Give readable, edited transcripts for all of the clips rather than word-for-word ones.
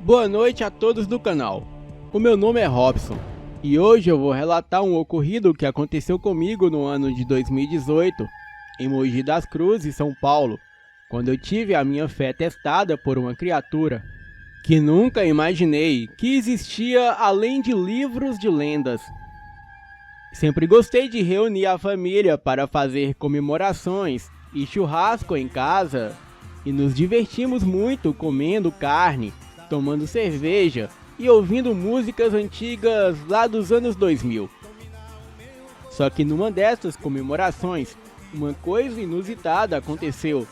Boa noite a todos do canal. O meu nome é Robson e hoje eu vou relatar um ocorrido que aconteceu comigo no ano de 2018 em Mogi das Cruzes, São Paulo, quando eu tive a minha fé testada por uma criatura que nunca imaginei que existia além de livros de lendas. Sempre gostei de reunir a família para fazer comemorações e churrasco em casa e nos divertimos muito comendo carne, tomando cerveja e ouvindo músicas antigas lá dos anos 2000. Só que numa dessas comemorações, uma coisa inusitada aconteceu.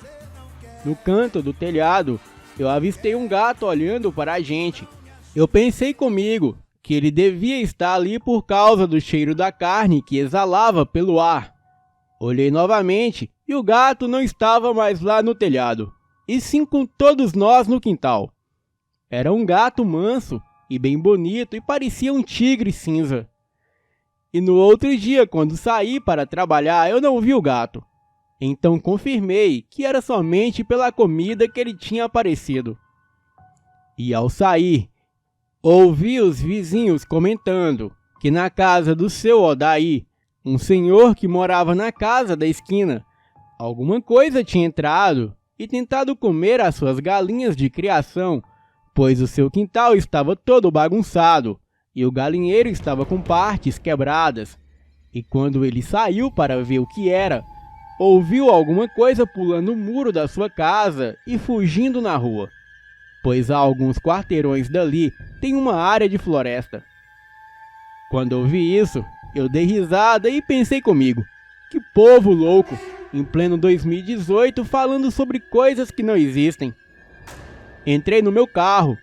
No canto do telhado, eu avistei um gato olhando para a gente. Eu pensei comigo que ele devia estar ali por causa do cheiro da carne que exalava pelo ar. Olhei novamente e o gato não estava mais lá no telhado, e sim com todos nós no quintal. Era um gato manso e bem bonito e parecia um tigre cinza. E no outro dia, quando saí para trabalhar, eu não vi o gato. Então confirmei que era somente pela comida que ele tinha aparecido. E ao sair, ouvi os vizinhos comentando que na casa do seu Odaí, um senhor que morava na casa da esquina, alguma coisa tinha entrado e tentado comer as suas galinhas de criação, pois o seu quintal estava todo bagunçado e o galinheiro estava com partes quebradas. E quando ele saiu para ver o que era, ouviu alguma coisa pulando o muro da sua casa e fugindo na rua, pois a alguns quarteirões dali tem uma área de floresta. Quando ouvi isso, eu dei risada e pensei comigo, que povo louco, em pleno 2018 falando sobre coisas que não existem. Entrei no meu carro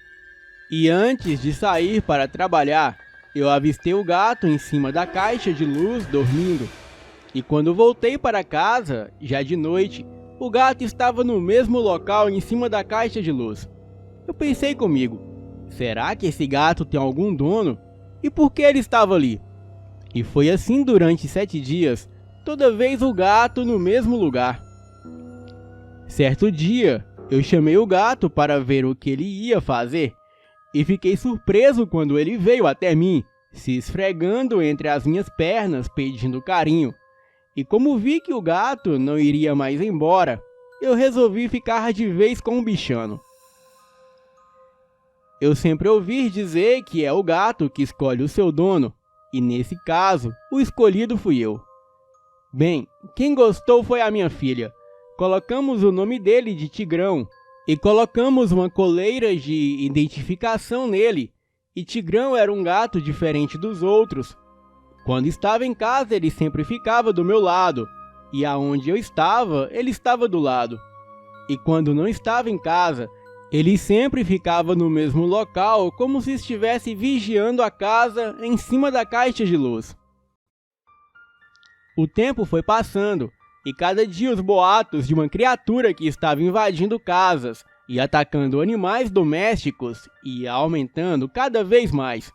e antes de sair para trabalhar, eu avistei o gato em cima da caixa de luz dormindo. E quando voltei para casa, já de noite, o gato estava no mesmo local em cima da caixa de luz. Eu pensei comigo, será que esse gato tem algum dono? E por que ele estava ali? E foi assim durante 7 dias, toda vez o gato no mesmo lugar. Certo dia, eu chamei o gato para ver o que ele ia fazer e fiquei surpreso quando ele veio até mim, se esfregando entre as minhas pernas pedindo carinho. E como vi que o gato não iria mais embora, eu resolvi ficar de vez com o bichano. Eu sempre ouvi dizer que é o gato que escolhe o seu dono, e nesse caso, o escolhido fui eu. Bem, quem gostou foi a minha filha. Colocamos o nome dele de Tigrão e colocamos uma coleira de identificação nele. E Tigrão era um gato diferente dos outros. Quando estava em casa, ele sempre ficava do meu lado, e aonde eu estava, ele estava do lado. E quando não estava em casa, ele sempre ficava no mesmo local, como se estivesse vigiando a casa em cima da caixa de luz. O tempo foi passando, e cada dia os boatos de uma criatura que estava invadindo casas e atacando animais domésticos ia aumentando cada vez mais.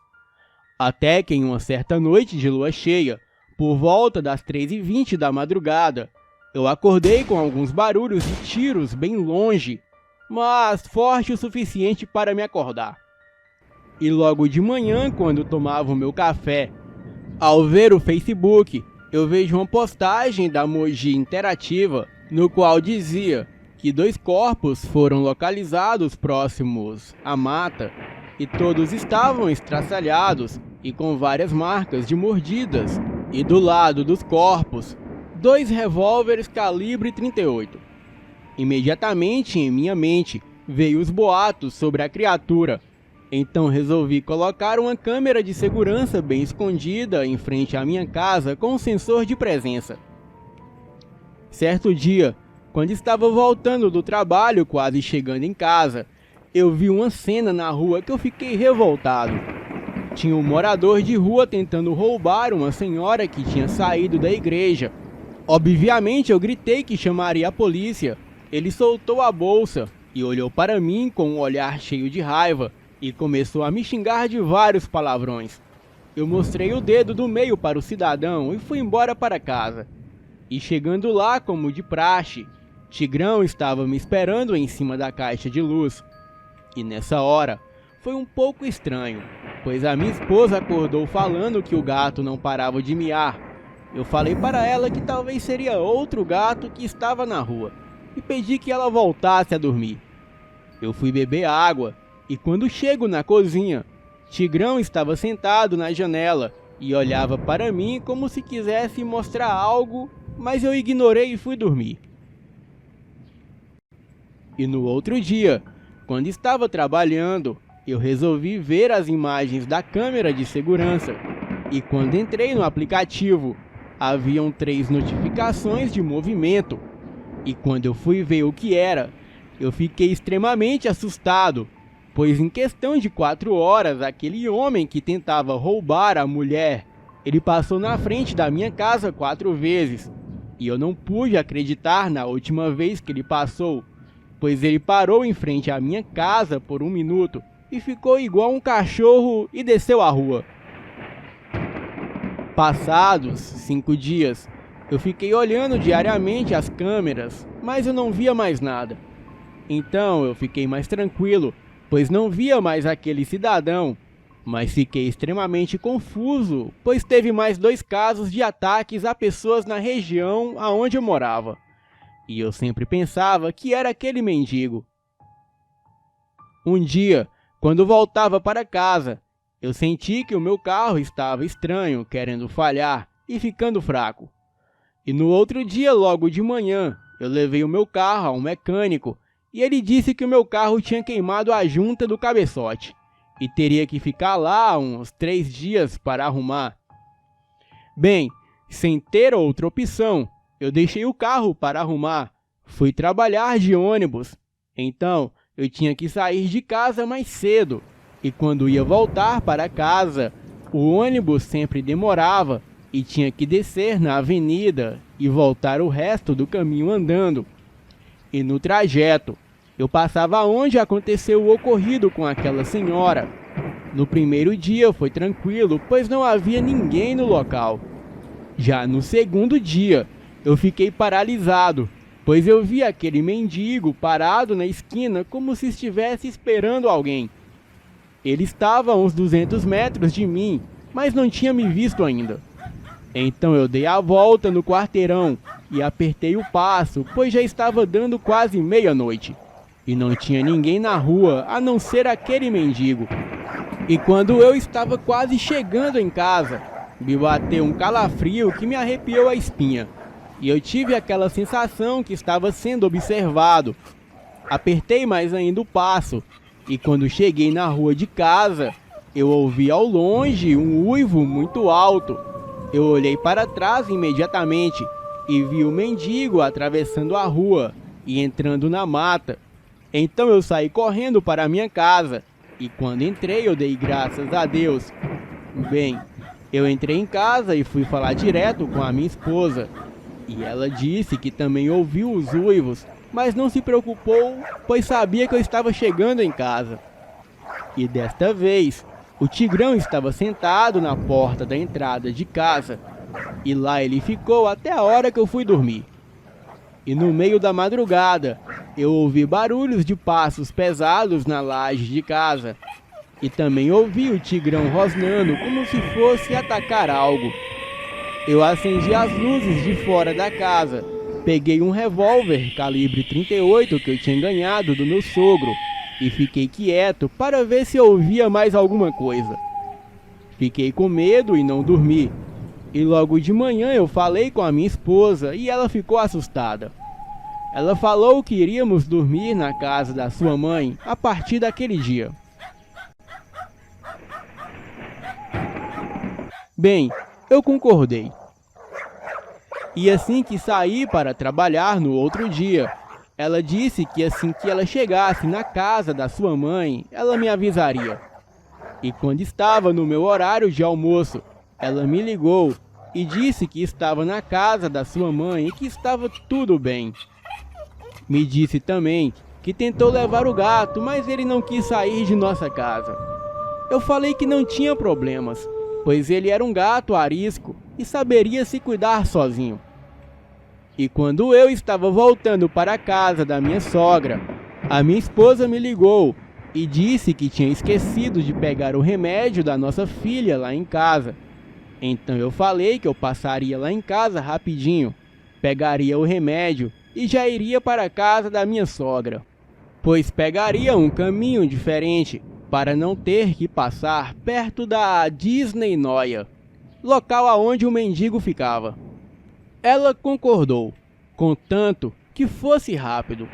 Até que em uma certa noite de lua cheia, por volta das 3h20 da madrugada, eu acordei com alguns barulhos de tiros bem longe, mas forte o suficiente para me acordar. E logo de manhã, quando tomava o meu café, ao ver o Facebook, eu vejo uma postagem da Mogi Interativa, no qual dizia que 2 corpos foram localizados próximos à mata e todos estavam estraçalhados e com várias marcas de mordidas, e do lado dos corpos, 2 revólveres calibre 38. Imediatamente em minha mente veio os boatos sobre a criatura, então resolvi colocar uma câmera de segurança bem escondida em frente à minha casa com um sensor de presença. Certo dia, quando estava voltando do trabalho, quase chegando em casa, eu vi uma cena na rua que eu fiquei revoltado. Tinha um morador de rua tentando roubar uma senhora que tinha saído da igreja. Obviamente eu gritei que chamaria a polícia. Ele soltou a bolsa e olhou para mim com um olhar cheio de raiva e começou a me xingar de vários palavrões. Eu mostrei o dedo do meio para o cidadão e fui embora para casa. E chegando lá, como de praxe, Tigrão estava me esperando em cima da caixa de luz. E nessa hora, foi um pouco estranho, pois a minha esposa acordou falando que o gato não parava de miar. Eu falei para ela que talvez seria outro gato que estava na rua e pedi que ela voltasse a dormir. Eu fui beber água e quando chego na cozinha, Tigrão estava sentado na janela e olhava para mim como se quisesse mostrar algo, mas eu ignorei e fui dormir. E no outro dia, quando estava trabalhando, eu resolvi ver as imagens da câmera de segurança e quando entrei no aplicativo, haviam 3 notificações de movimento. E quando eu fui ver o que era, eu fiquei extremamente assustado, pois em questão de 4 horas, aquele homem que tentava roubar a mulher, ele passou na frente da minha casa 4 vezes. E eu não pude acreditar na última vez que ele passou, pois ele parou em frente à minha casa por 1 minuto e ficou igual um cachorro e desceu a rua. Passados 5 dias, eu fiquei olhando diariamente as câmeras, mas eu não via mais nada. Então eu fiquei mais tranquilo, pois não via mais aquele cidadão, mas fiquei extremamente confuso, pois teve mais 2 casos de ataques a pessoas na região aonde eu morava. E eu sempre pensava que era aquele mendigo. Um dia, quando voltava para casa, eu senti que o meu carro estava estranho, querendo falhar e ficando fraco. E no outro dia, logo de manhã, eu levei o meu carro a um mecânico e ele disse que o meu carro tinha queimado a junta do cabeçote e teria que ficar lá uns 3 dias para arrumar. Bem, sem ter outra opção, eu deixei o carro para arrumar. Fui trabalhar de ônibus, então eu tinha que sair de casa mais cedo. E quando ia voltar para casa, o ônibus sempre demorava e tinha que descer na avenida e voltar o resto do caminho andando. E no trajeto, eu passava onde aconteceu o ocorrido com aquela senhora. No primeiro dia foi tranquilo, pois não havia ninguém no local. Já no segundo dia, eu fiquei paralisado, pois eu vi aquele mendigo parado na esquina como se estivesse esperando alguém. Ele estava a uns 200 metros de mim, mas não tinha me visto ainda. Então eu dei a volta no quarteirão e apertei o passo, pois já estava dando quase meia-noite. E não tinha ninguém na rua, a não ser aquele mendigo. E quando eu estava quase chegando em casa, me bateu um calafrio que me arrepiou a espinha. E eu tive aquela sensação que estava sendo observado. Apertei mais ainda o passo. E quando cheguei na rua de casa, eu ouvi ao longe um uivo muito alto. Eu olhei para trás imediatamente e vi o mendigo atravessando a rua e entrando na mata. Então eu saí correndo para a minha casa e quando entrei eu dei graças a Deus. Bem, eu entrei em casa e fui falar direto com a minha esposa. E ela disse que também ouviu os uivos, mas não se preocupou, pois sabia que eu estava chegando em casa. E desta vez, o Tigrão estava sentado na porta da entrada de casa, e lá ele ficou até a hora que eu fui dormir. E no meio da madrugada, eu ouvi barulhos de passos pesados na laje de casa, e também ouvi o Tigrão rosnando como se fosse atacar algo. Eu acendi as luzes de fora da casa. Peguei um revólver calibre 38 que eu tinha ganhado do meu sogro e fiquei quieto para ver se ouvia mais alguma coisa. Fiquei com medo e não dormi. E logo de manhã eu falei com a minha esposa e ela ficou assustada. Ela falou que iríamos dormir na casa da sua mãe a partir daquele dia. Bem, eu concordei. E assim que saí para trabalhar no outro dia, ela disse que assim que ela chegasse na casa da sua mãe, ela me avisaria. E quando estava no meu horário de almoço, ela me ligou e disse que estava na casa da sua mãe e que estava tudo bem. Me disse também que tentou levar o gato, mas ele não quis sair de nossa casa. Eu falei que não tinha problemas, pois ele era um gato arisco e saberia se cuidar sozinho. E quando eu estava voltando para a casa da minha sogra, a minha esposa me ligou e disse que tinha esquecido de pegar o remédio da nossa filha lá em casa. Então eu falei que eu passaria lá em casa rapidinho, pegaria o remédio e já iria para a casa da minha sogra, pois pegaria um caminho diferente para não ter que passar perto da Disney Noia, local aonde o mendigo ficava. Ela concordou, contanto que fosse rápido.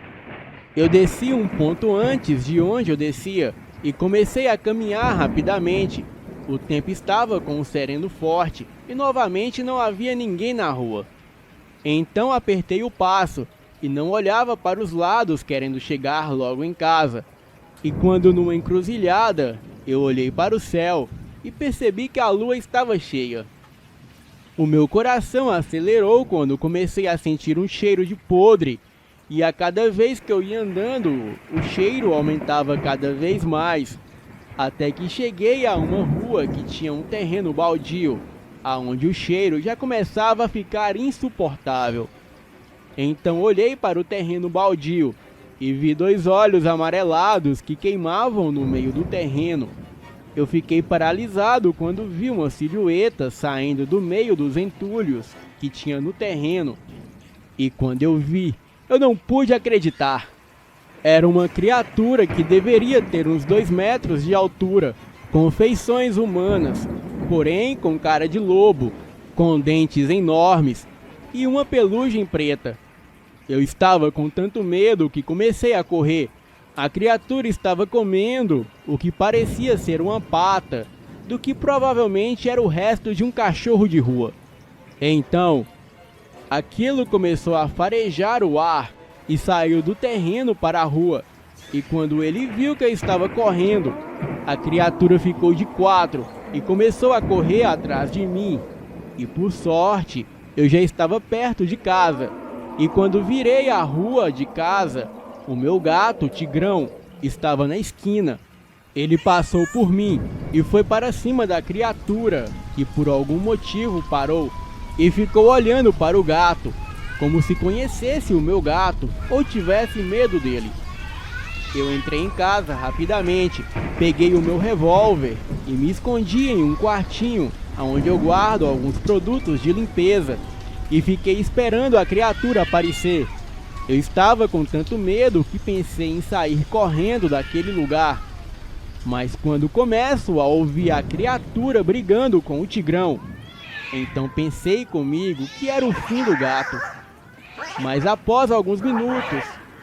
Eu desci um ponto antes de onde eu descia e comecei a caminhar rapidamente. O tempo estava com um sereno forte e novamente não havia ninguém na rua. Então apertei o passo e não olhava para os lados querendo chegar logo em casa. E quando numa encruzilhada eu olhei para o céu e percebi que a lua estava cheia. O meu coração acelerou quando comecei a sentir um cheiro de podre. E a cada vez que eu ia andando, o cheiro aumentava cada vez mais, até que cheguei a uma rua que tinha um terreno baldio, aonde o cheiro já começava a ficar insuportável. Então olhei para o terreno baldio e vi 2 olhos amarelados que queimavam no meio do terreno. Eu fiquei paralisado quando vi uma silhueta saindo do meio dos entulhos que tinha no terreno. E quando eu vi, eu não pude acreditar. Era uma criatura que deveria ter uns 2 metros de altura, com feições humanas, porém com cara de lobo, com dentes enormes e uma pelugem preta. Eu estava com tanto medo que comecei a correr. A criatura estava comendo o que parecia ser uma pata, do que provavelmente era o resto de um cachorro de rua. Então, aquilo começou a farejar o ar e saiu do terreno para a rua. E quando ele viu que eu estava correndo, a criatura ficou de 4 e começou a correr atrás de mim. E por sorte, eu já estava perto de casa. E quando virei a rua de casa, o meu gato, Tigrão, estava na esquina. Ele passou por mim e foi para cima da criatura, que por algum motivo parou e ficou olhando para o gato, como se conhecesse o meu gato ou tivesse medo dele. Eu entrei em casa rapidamente, peguei o meu revólver e me escondi em um quartinho onde eu guardo alguns produtos de limpeza e fiquei esperando a criatura aparecer. Eu estava com tanto medo que pensei em sair correndo daquele lugar. Mas quando começo a ouvir a criatura brigando com o Tigrão, então pensei comigo que era o fim do gato. Mas após alguns minutos,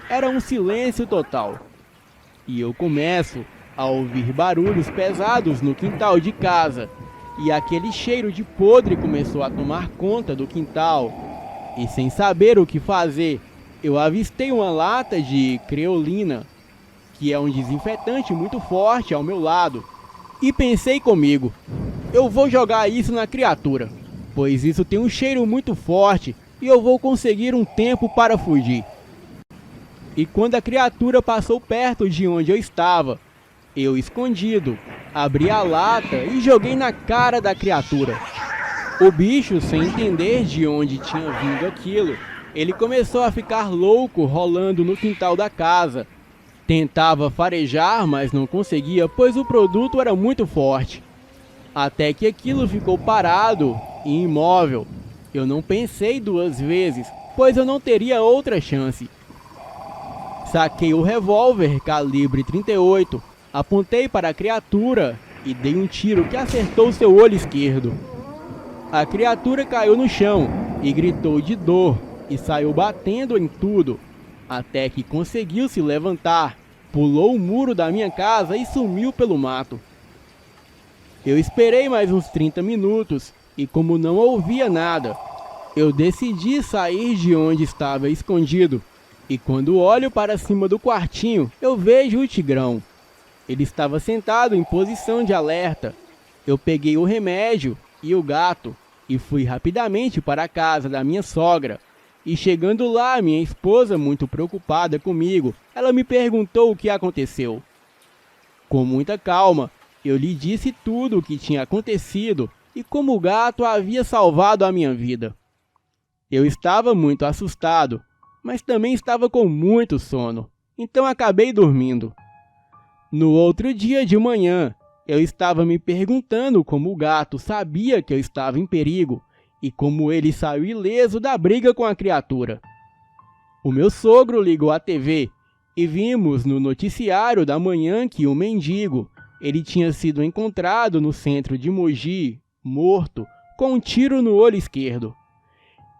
era um silêncio total. E eu começo a ouvir barulhos pesados no quintal de casa. E aquele cheiro de podre começou a tomar conta do quintal. E sem saber o que fazer, eu avistei uma lata de creolina, que é um desinfetante muito forte, ao meu lado. E pensei comigo, eu vou jogar isso na criatura, pois isso tem um cheiro muito forte e eu vou conseguir um tempo para fugir. E quando a criatura passou perto de onde eu estava, eu escondido, abri a lata e joguei na cara da criatura. O bicho, sem entender de onde tinha vindo aquilo, ele começou a ficar louco rolando no quintal da casa. Tentava farejar, mas não conseguia, pois o produto era muito forte. Até que aquilo ficou parado e imóvel. Eu não pensei 2 vezes, pois eu não teria outra chance. Saquei o revólver calibre 38, apontei para a criatura e dei um tiro que acertou seu olho esquerdo. A criatura caiu no chão e gritou de dor e saiu batendo em tudo, até que conseguiu se levantar, pulou o muro da minha casa e sumiu pelo mato. Eu esperei mais uns 30 minutos e, como não ouvia nada, eu decidi sair de onde estava escondido. E quando olho para cima do quartinho, eu vejo o Tigrão. Ele estava sentado em posição de alerta. Eu peguei o remédio e o gato e fui rapidamente para a casa da minha sogra. E chegando lá, minha esposa, muito preocupada comigo, ela me perguntou o que aconteceu. Com muita calma, eu lhe disse tudo o que tinha acontecido e como o gato havia salvado a minha vida. Eu estava muito assustado, mas também estava com muito sono, então acabei dormindo. No outro dia de manhã, eu estava me perguntando como o gato sabia que eu estava em perigo e como ele saiu ileso da briga com a criatura. O meu sogro ligou a TV e vimos no noticiário da manhã que um mendigo, ele tinha sido encontrado no centro de Mogi, morto, com um tiro no olho esquerdo.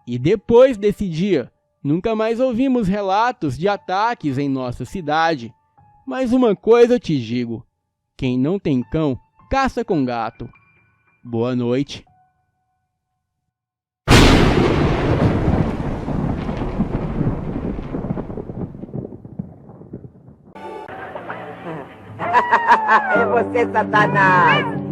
E depois desse dia, nunca mais ouvimos relatos de ataques em nossa cidade. Mas uma coisa eu te digo, quem não tem cão, caça com gato. Boa noite. É você, Satanás!